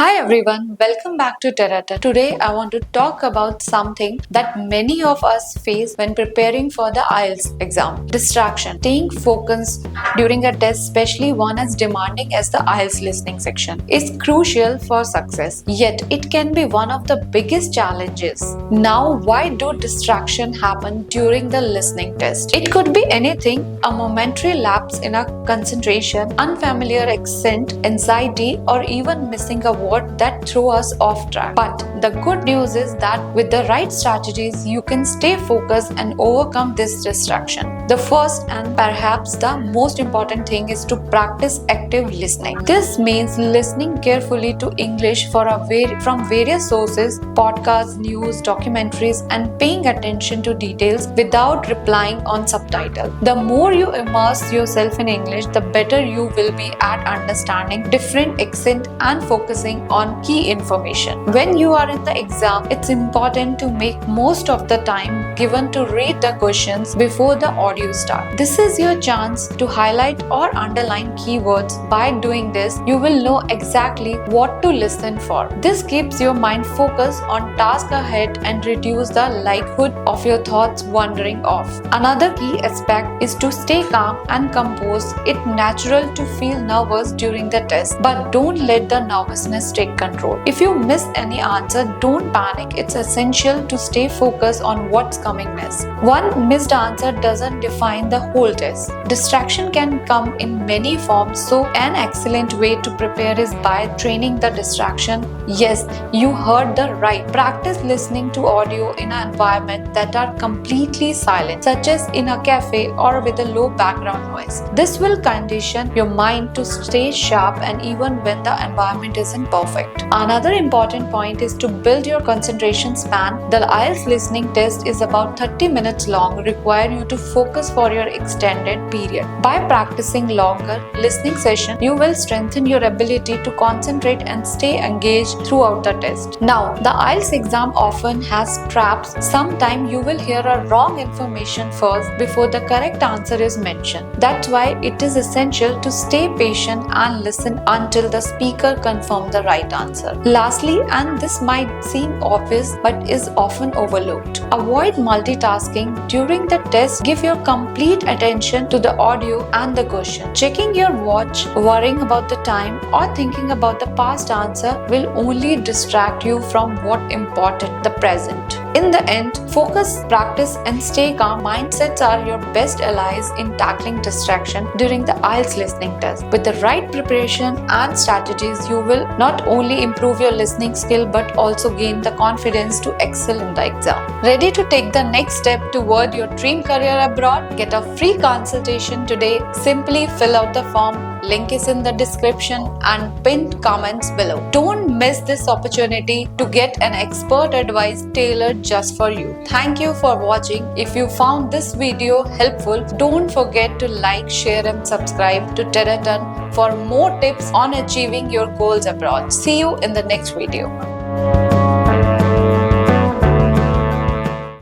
Hi everyone, welcome back to TerraTern. Today I want to talk about something that many of us face when preparing for the IELTS exam. Distraction. Staying focused during a test, especially one as demanding as the IELTS listening section, is crucial for success. Yet it can be one of the biggest challenges. Now, why do distraction happen during the listening test? It could be anything: a momentary lapse in a concentration, unfamiliar accent, anxiety, or even missing a word that throw us off track. But the good news is that with the right strategies, you can stay focused and overcome this distraction. The first and perhaps the most important thing is to practice active listening. This means listening carefully to English from various sources, podcasts, news, documentaries, and paying attention to details without relying on subtitles. The more you immerse yourself in English, the better you will be at understanding different accent and focusing on key information. When you are in the exam, it's important to make most of the time given to read the questions before the audio starts. This is your chance to highlight or underline keywords. By doing this, you will know exactly what to listen for. This keeps your mind focused on task ahead and reduce the likelihood of your thoughts wandering off. Another key aspect is to stay calm and composed. It's natural to feel nervous during the test, but don't let the nervousness take control. If you miss any answer, don't panic. It's essential to stay focused on what's coming next. One missed answer doesn't define the whole test. Distraction can come in many forms, so an excellent way to prepare is by training the distraction. Yes, you heard the right. Practice listening to audio in an environment that are completely silent, such as in a cafe or with a low background noise. This will condition your mind to stay sharp and even when the environment isn't perfect. Another important point is to build your concentration span. The IELTS listening test is about 30 minutes long, require you to focus for your extended period. By practicing longer listening sessions, you will strengthen your ability to concentrate and stay engaged throughout the test. Now, the IELTS exam often has traps. Sometimes you will hear a wrong information first before the correct answer is mentioned. That's why it is essential to stay patient and listen until the speaker confirms the right answer. Lastly, and this might seem obvious but is often overlooked, avoid multitasking during the test. Give your complete attention to the audio and the question. Checking your watch, worrying about the time, or thinking about the past answer will only distract you from what important, the present. In the end, focus, practice, and stay calm mindsets are your best allies in tackling distraction during the IELTS listening test. With the right preparation and strategies, you will not only improve your listening skill but also gain the confidence to excel in the exam. Ready to take the next step toward your dream career abroad? Get a free consultation today. Simply fill out the form. Link is in the description and pinned comments below. Don't miss this opportunity to get an expert advice tailored just for you. Thank you for watching. If you found this video helpful, don't forget to like, share and subscribe to TerraTern for more tips on achieving your goals abroad. See you in the next video.